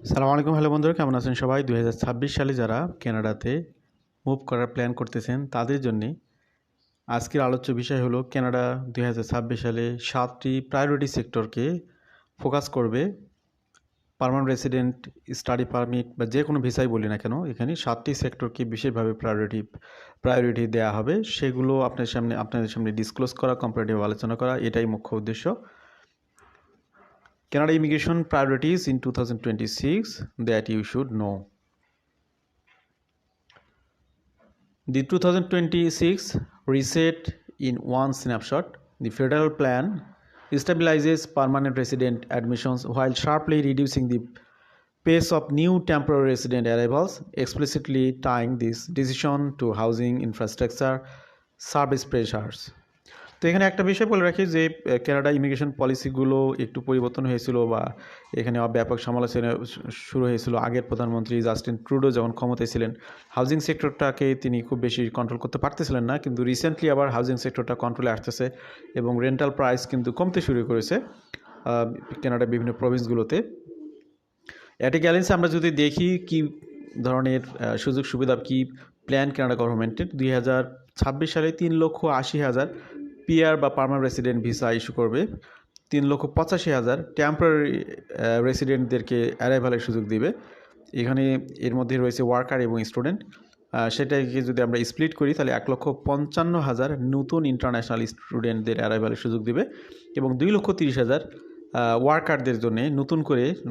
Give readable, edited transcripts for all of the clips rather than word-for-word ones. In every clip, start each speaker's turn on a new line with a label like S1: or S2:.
S1: সালামু আলাইকুম, হ্যালো বন্ধুরা, কেমন আছেন সবাই? 2026 সালে যারা কানাডাতে মুভ করার প্ল্যান করতেছেন তাদের জন্যে আজকের আলোচ্য বিষয় হলো কানাডা 2026 সালে 7টি প্রায়োরিটি সেক্টরকে ফোকাস করবে। পার্মানেন্ট রেসিডেন্ট, স্টাডি পারমিট বা যে কোনো ভিসাই বলি না কেন, এখানে 7টি সেক্টরকে বিশেষভাবে প্রায়োরিটি দেওয়া হবে। সেগুলো আপনাদের সামনে ডিসক্লোজ করা, কম্পারেটিভ আলোচনা করা, এটাই মুখ্য উদ্দেশ্য। Canada immigration priorities in 2026 that you should know. The 2026 reset in one snapshot. The federal plan stabilizes permanent resident admissions while sharply reducing the pace of new temporary resident arrivals, explicitly tying this decision to housing infrastructure service pressures. তো এখানে একটা বিষয় বলে রাখি যে Canada immigration পলিসিগুলো একটু পরিবর্তন হয়েছিল বা এখানে ব্যাপক সমালোচনা শুরু হয়েছিল আগের প্রধানমন্ত্রী জাস্টিন ট্রুডো যখন ক্ষমতায় ছিলেন। হাউজিং সেক্টরটাকে তিনি খুব বেশি কন্ট্রোল করতে পারতেছিলেন না, কিন্তু রিসেন্টলি আবার হাউজিং সেক্টরটা কন্ট্রোলে আসতেছে এবং রেন্টাল প্রাইস কিন্তু কমতে শুরু করেছে কানাডার বিভিন্ন প্রভিন্সগুলোতে। অ্যাট এ গ্যালেন্সে আমরা যদি দেখি কি ধরনের সুযোগ সুবিধা, কি প্ল্যান কানাডা গভর্নমেন্টের, 2026 সালে 3,80,000 পিআর বা পার্মানেন্ট রেসিডেন্ট ভিসা ইস্যু করবে। 3,85,000 টেম্পোরারি রেসিডেন্টদেরকে অ্যারাইভালের সুযোগ দিবে। এখানে এর মধ্যে রয়েছে ওয়ার্কার এবং স্টুডেন্ট। সেটাকে যদি আমরা স্প্লিট করি তাহলে 1,55,000 নতুন ইন্টারন্যাশনাল স্টুডেন্টদের অ্যারাইভালের সুযোগ দিবে এবং 2,30,000 ওয়ার্কারদের জন্য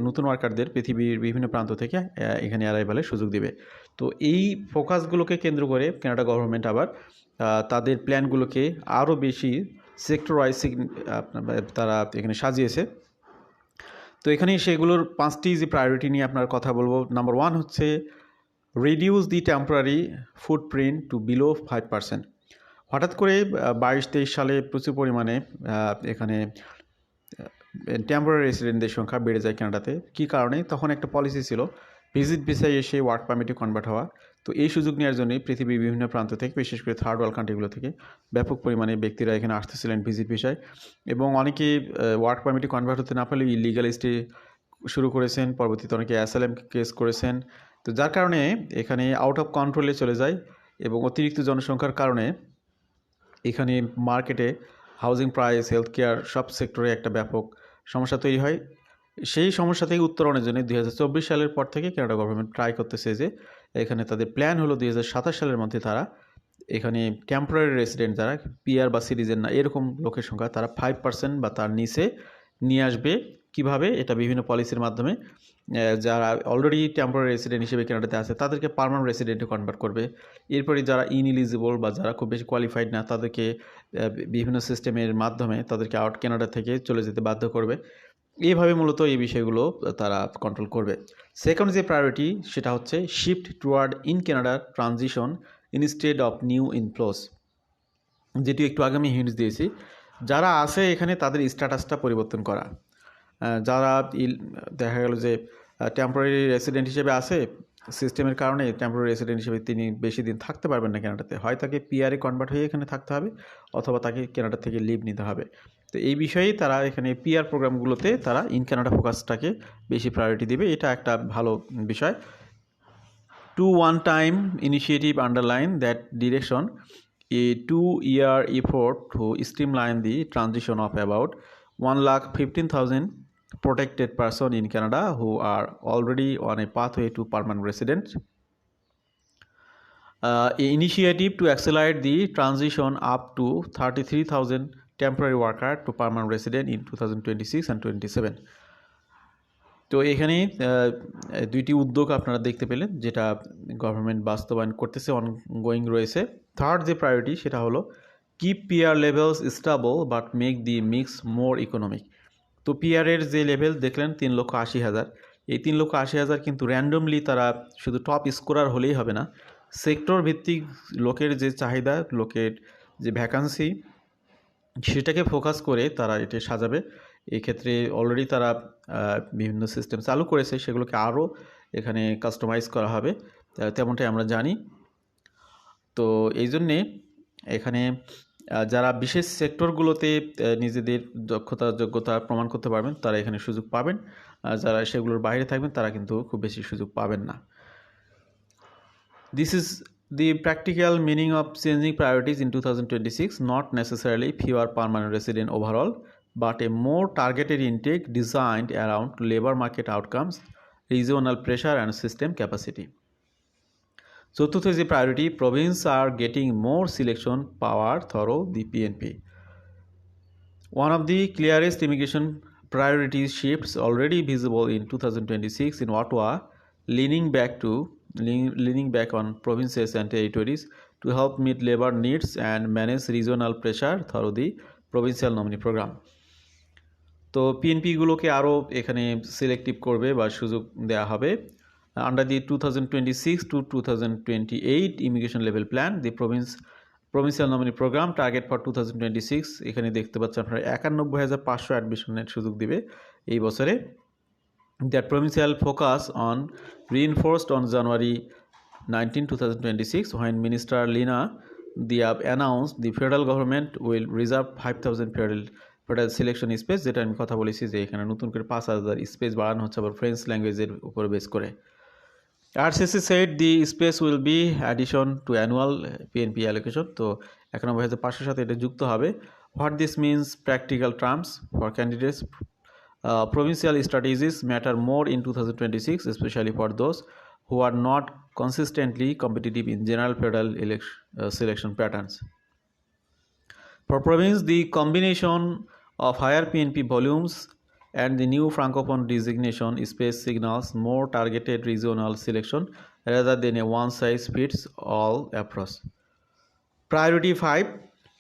S1: নতুন ওয়ার্কারদের পৃথিবীর বিভিন্ন প্রান্ত থেকে এখানে অ্যারাইভালের সুযোগ দিবে। তো এই ফোকাসগুলোকে কেন্দ্র করে কানাডা গভর্নমেন্ট আবার তাদের প্ল্যানগুলোকে আরও বেশি সেক্টর ওয়াইজ তারা এখানে সাজিয়েছে। তো এখানে সেগুলোর 5টি যে প্রায়োরিটি নিয়ে আপনার কথা বলবো। নাম্বার 1 হচ্ছে reduce the temporary footprint to below 5%। হঠাৎ করে 22-23 সালে প্রচুর পরিমাণে এখানে টেম্পোরারি রেসিডেন্টদের সংখ্যা বেড়ে যায় কানাডাতে। কী কারণে? তখন একটা পলিসি ছিল ভিজিট ভিসায় এসে ওয়ার্ক পারমিটে কনভার্ট হওয়া। তো এই সুযোগ নেওয়ার জন্য পৃথিবীর বিভিন্ন প্রান্ত থেকে, বিশেষ করে থার্ড ওয়ার্ল্ড কান্ট্রিগুলো থেকে ব্যাপক পরিমাণে ব্যক্তিরা এখানে আসতেছিলেন ভিজিট ভিসায় এবং অনেকে ওয়ার্ক পারমিটে কনভার্ট হতে না পারলে ইলিগাল স্টে শুরু করেছেন, পরবর্তীতে অনেকে অ্যাসাইলাম কেস করেছেন। তো যার কারণে এখানে আউট অফ কন্ট্রোলে চলে যায় এবং অতিরিক্ত জনসংখ্যার কারণে এখানে মার্কেটে হাউজিং প্রাইস, হেলথ কেয়ার সব সেক্টরে একটা ব্যাপক সমস্যা তৈরি হয়। সেই সমস্যা থেকে উত্তরণের জন্য 2024 সালের পর থেকে কানাডা গভর্নমেন্ট ট্রাই করতেছে যে এখানে তাদের প্ল্যান হলো 2027 সালের মধ্যে তারা এখানে টেম্পোরারি রেসিডেন্ট যারা পিআর বা সিটিজেন না এরকম লোকের সংখ্যা তারা 5% বা তার নিচে নিয়ে আসবে। কিভাবে? এটা বিভিন্ন পলিসির মাধ্যমে যারা অলরেডি টেম্পোরারি রেসিডেন্ট হিসেবে কানাডাতে আছে তাদেরকে পার্মানেন্ট রেসিডেন্টে কনভার্ট করবে। এরপরে যারা ইনএলিজিবল বা যারা খুব বেশি কোয়ালিফাইড না তাদেরকে বিভিন্ন সিস্টেমের মাধ্যমে তাদেরকে আউট কানাডা থেকে চলে যেতে বাধ্য করবে। এইভাবে মূলত এই বিষয়গুলো তারা কন্ট্রোল করবে। সেকেন্ড যে প্রায়োরিটি সেটা হচ্ছে shift toward in Canada transition instead of new inflows, যেটি একটু আগে আমি হিন্টস দিয়েছি। যারা আছে এখানে তাদের স্ট্যাটাসটা পরিবর্তন করা। যারা দেখা গেল যে টেম্পোরারি রেসিডেন্ট হিসেবে আছে, সিস্টেমের কারণে টেম্পোরারি রেসিডেন্ট হিসেবে তিনি বেশি দিন থাকতে পারবেন না কানাডাতে, হয় তাকে পিআরে কনভার্ট হয়ে এখানে থাকতে হবে অথবা তাকে কানাডা থেকে লিভ নিতে হবে। তো এই বিষয়েই তারা এখানে পিআর প্রোগ্রামগুলোতে তারা ইন কানাডা ফোকাসটাকে বেশি প্রায়োরিটি দেবে। এটা একটা ভালো বিষয়। To one time initiative underline that direction a 2-year effort to streamline the transition of about 1,15,000 protected persons in Canada who are already on a pathway to permanent residence. A initiative to accelerate the transition up to 33,000 temporary workers to permanent resident in 2026 and 27. তো এখানে দুইটি উদ্যোগ আপনারা দেখতে পেলেন যেটা government বাস্তবায়ন করতেছে, অনগোয়িং রয়েছে। থার্ড যে প্রায়োরিটি সেটা হলো keep PR levels stable but make the mix more economic. তো পিআরের যে লেভেল দেখলেন 3,80,000, এই 3,80,000 কিন্তু র্যান্ডমলি তারা শুধু টপ স্কোরার হলেই হবে না, সেক্টর ভিত্তিক লোকের যে চাহিদা, লোকের যে ভ্যাকান্সি সেটাকে ফোকাস করে তারা এটা সাজাবে। এই ক্ষেত্রে অলরেডি তারা বিভিন্ন সিস্টেম চালু করেছে, সেগুলোকে আরও এখানে কাস্টমাইজ করা হবে তেমনটাই আমরা জানি। তো এই জন্যে এখানে যারা বিশেষ সেক্টরগুলোতে নিজেদের দক্ষতা যোগ্যতা প্রমাণ করতে পারবেন তারা এখানে সুযোগ পাবেন। যারা সেগুলোর বাইরে থাকবেন তারা কিন্তু খুব বেশি সুযোগ পাবেন না। This is the practical meaning of changing priorities in 2026, not necessarily fewer permanent resident overall, but a more targeted intake designed around labor market outcomes, regional pressure and system capacity. চতুর্থ যে priority, provinces are getting more selection power through the PNP. One of the clearest immigration priority shifts already visible in 2026 in Ottawa, leaning back on provinces and territories to help meet labor needs and manage regional pressure through the provincial nominee program. তো পিএনপিগুলোকে আরও এখানে selective করবে বা সুযোগ দেওয়া হবে। Under the 2026 to 2028 immigration level plan, the provincial nominee programme target for 2026, এখানে দেখতে পাচ্ছেন আপনারা 91,500 অ্যাডমিশনের সুযোগ দিবে এই বছরে। That provincial focus on reinforced on January 19, 2026 when Minister Lina Diab announced the federal government will reserve 5,000 federal selection space, যেটা আমি কথা বলেছি যে এখানে নতুন করে 5,000 স্পেস বাড়ানো হচ্ছে আবার ফ্রেঞ্চ ল্যাঙ্গুয়েজের উপর বেস করে। RCC said the space will be addition to annual PNP allocation, তো 91,500 সাথে এটা যুক্ত হবে। What this means practical terms for candidates, provincial strategies matter more in 2026, especially for those who are not consistently competitive in general federal selection patterns. For province, the combination of higher PNP volumes and the new francophone designation space signals more targeted regional selection rather than a one-size-fits-all approach. Priority 5,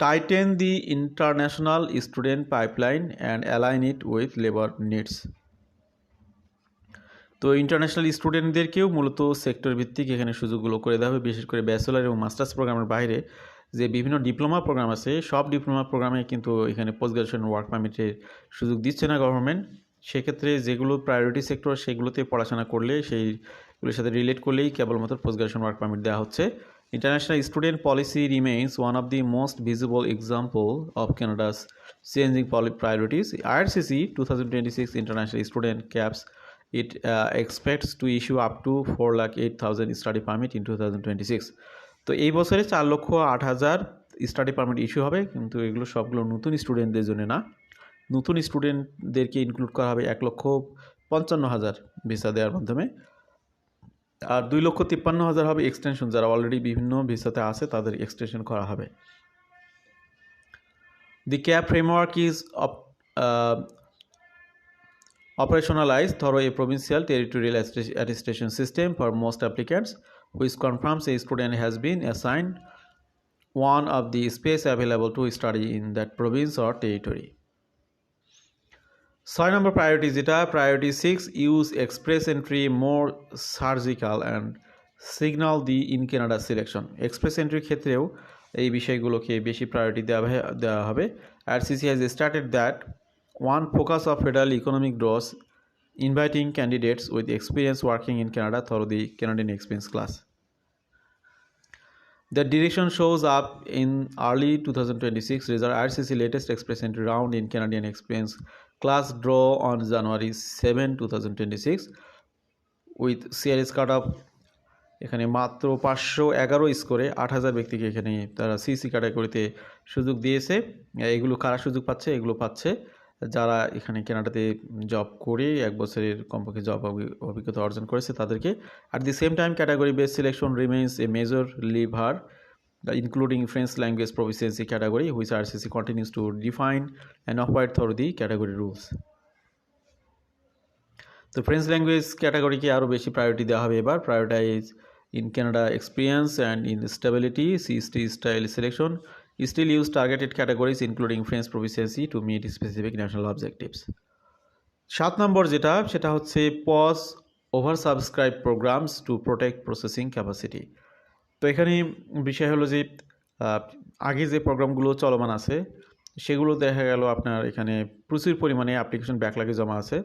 S1: tighten the international student pipeline and align it with labor needs. তো international স্টুডেন্টদেরকেও মূলত sector ভিত্তিক এখানে সুযোগগুলো করে দেওয়া হবে, বিশেষ করে ব্যাচেলর এবং মাস্টার্স প্রোগ্রামের বাইরে যে বিভিন্ন ডিপ্লোমা প্রোগ্রাম আছে সব ডিপ্লোমা প্রোগ্রামে কিন্তু এখানে পোস্ট গ্রাজুয়েশন ওয়ার্ক পারমিটের সুযোগ দিচ্ছে না গভর্নমেন্ট। সেক্ষেত্রে যেগুলো প্রায়োরিটি সেক্টর সেগুলোতে পড়াশোনা করলে সেইগুলোর সাথে রিলেট করলেই কেবলমাত্র পোস্ট গ্রাজুয়েশন ওয়ার্ক পারমিট দেওয়া হচ্ছে। International student policy remains one of the most visible example of Canada's changing priorities. IRCC 2026 international student caps it expects to issue up to 4,08,000 study permit in 2026. তো এই বছরে 4,08,000 study permit issue হবে, কিন্তু এগুলো সবগুলো নতুন স্টুডেন্টদের জন্য না। নতুন স্টুডেন্টদেরকে ইনক্লুড করা হবে 1,55,000 ভিসা দেওয়ার মাধ্যমে, আর 2,53,000 হবে এক্সটেনশন, যারা অলরেডি বিভিন্ন ভিসাতে আছে তাদের এক্সটেনশন করা হবে। The CAP framework is operationalized through a provincial territorial attestation system for most applicants, which confirms a student has been assigned one of the space available to study in that province or territory. 6 number priority যেটা priority 6, use express entry more surgical and signal the in Canada selection. express entry ক্ষেত্রেও এই বিষয়গুলোকে বেশি priority দেওয়া হবে। RCC has stated that one focus of federal economic growth, inviting candidates with experience working in Canada through the Canadian Experience Class. The direction shows up in early 2026 result. RCC latest express entry round in Canadian Experience Class draw on January 7, 2026 with CRS cutoff এখানে মাত্র 511 স্কোরে 8,000 ব্যক্তিকে এখানে তারা CC ক্যাটাগরিতে সুযোগ দিয়েছে। এগুলো কারা সুযোগ পাচ্ছে? এগুলো পাচ্ছে যারা এখানে কানাডাতে জব করে 1 বছরের কমপক্ষে জব অভিজ্ঞতা অর্জন করেছে তাদেরকে। At the same time, category based selection remains a major lever, including French language proficiency category, which RCC continues to define and operate through the category rules. তো ফ্রেঞ্চ ল্যাঙ্গুয়েজ ক্যাটাগরিকে আরও বেশি প্রায়োরিটি দেওয়া হবে এবার। Prioritise in Canada experience and in stability, CST style selection, still use targeted categories including French proficiency to meet specific national objectives. 7 নম্বর যেটা সেটা হচ্ছে pause over subscribe programmes to protect processing capacity. তো এখানে বিষয় হলো যে আগে যে প্রোগ্রামগুলো চলমান আছে সেগুলো দেখা গেল আপনার এখানে প্রচুর পরিমাণে অ্যাপ্লিকেশন ব্যাকলগে জমা আছে।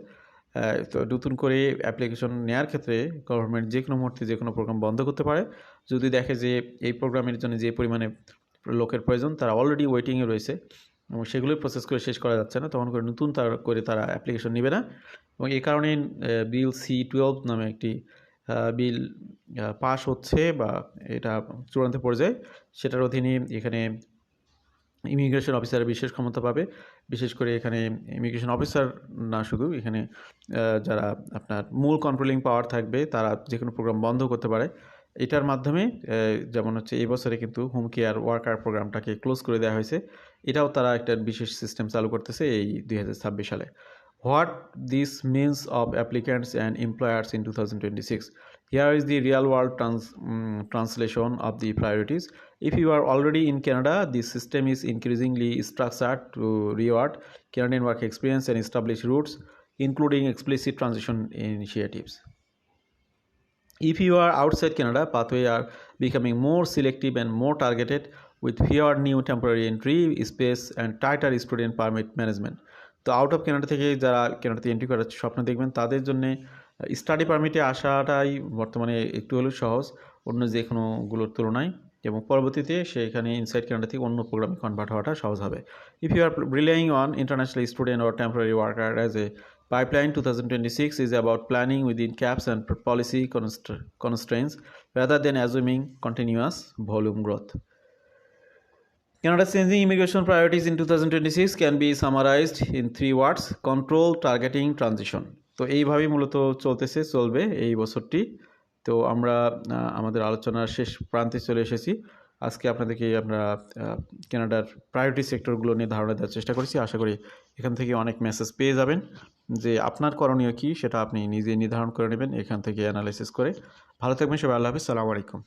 S1: তো নতুন করে অ্যাপ্লিকেশন নেওয়ার ক্ষেত্রে গভর্নমেন্ট যে কোনো মুহূর্তে যে কোনো প্রোগ্রাম বন্ধ করতে পারে যদি দেখে যে এই প্রোগ্রামের জন্য যে পরিমাণে লোকের প্রয়োজন তারা অলরেডি ওয়েটিংয়ে রয়েছে, এবং সেগুলোই প্রসেস করে শেষ করা যাচ্ছে না, তখন করে নতুন করে তারা অ্যাপ্লিকেশন নেবে না। এবং এই কারণে বিল C-12 নামে একটি বিল পাস হচ্ছে বা এটা চূড়ান্ত পর্যায়ে, সেটার অধীনে এখানে ইমিগ্রেশন অফিসার বিশেষ ক্ষমতা পাবে। বিশেষ করে এখানে ইমিগ্রেশন অফিসার না, শুধু এখানে যারা আপনার মূল কন্ট্রোলিং পাওয়ার থাকবে তারা যে কোনো প্রোগ্রাম বন্ধ করতে পারে। এটার মাধ্যমে যেমন হচ্ছে এই বছরে কিন্তু হোম কেয়ার ওয়ার্কার প্রোগ্রামটাকে ক্লোজ করে দেওয়া হয়েছে, এটাও তারা একটা বিশেষ সিস্টেম চালু করতেছে এই 2026 সালে। What this means of applicants and employers in 2026. Here is the real world translation of the priorities. If you are already in Canada, the system is increasingly structured to reward Canadian work experience and establish routes, including explicit transition initiatives. If you are outside Canada, pathways are becoming more selective and more targeted, with fewer new temporary entry space and tighter student permit management. তো out of Canada থেকে যারা কানাডাতে entry করার স্বপ্ন দেখবেন তাদের জন্য study পারমিটে আসাটাই বর্তমানে একটু হলেও সহজ অন্য যে কোনোগুলোর তুলনায়, এবং পরবর্তীতে সেখানে ইনসাইড কানাডা থেকে অন্য প্রোগ্রামে কনভার্ট হওয়াটা সহজ হবে। If you are relying on international student or temporary worker as a pipeline, 2026 is about planning within caps and policy constraints rather than assuming continuous volume growth. Canada's changing immigration priorities in 2026 can be summarized in 3 words: control, targeting, transition. তো এইভাবেই মূলত চলবে এই বছরটি। তো আমরা আমাদের আলোচনার শেষ প্রান্তে চলে এসেছি। আজকে আপনাদেরকে আমরা কানাডার প্রায়োরিটি সেক্টরগুলো নিয়ে ধারণা দেওয়ার চেষ্টা করেছি। আশা করি এখান থেকে অনেক মেসেজ পেয়ে যাবেন যে আপনার করণীয় কী সেটা আপনি নিজে নির্ধারণ করে নেবেন এখান থেকে অ্যানালাইসিস করে। ভালো থাকবেন সবাই, আল্লাহ হাফিজ, সালামু আলাইকুম।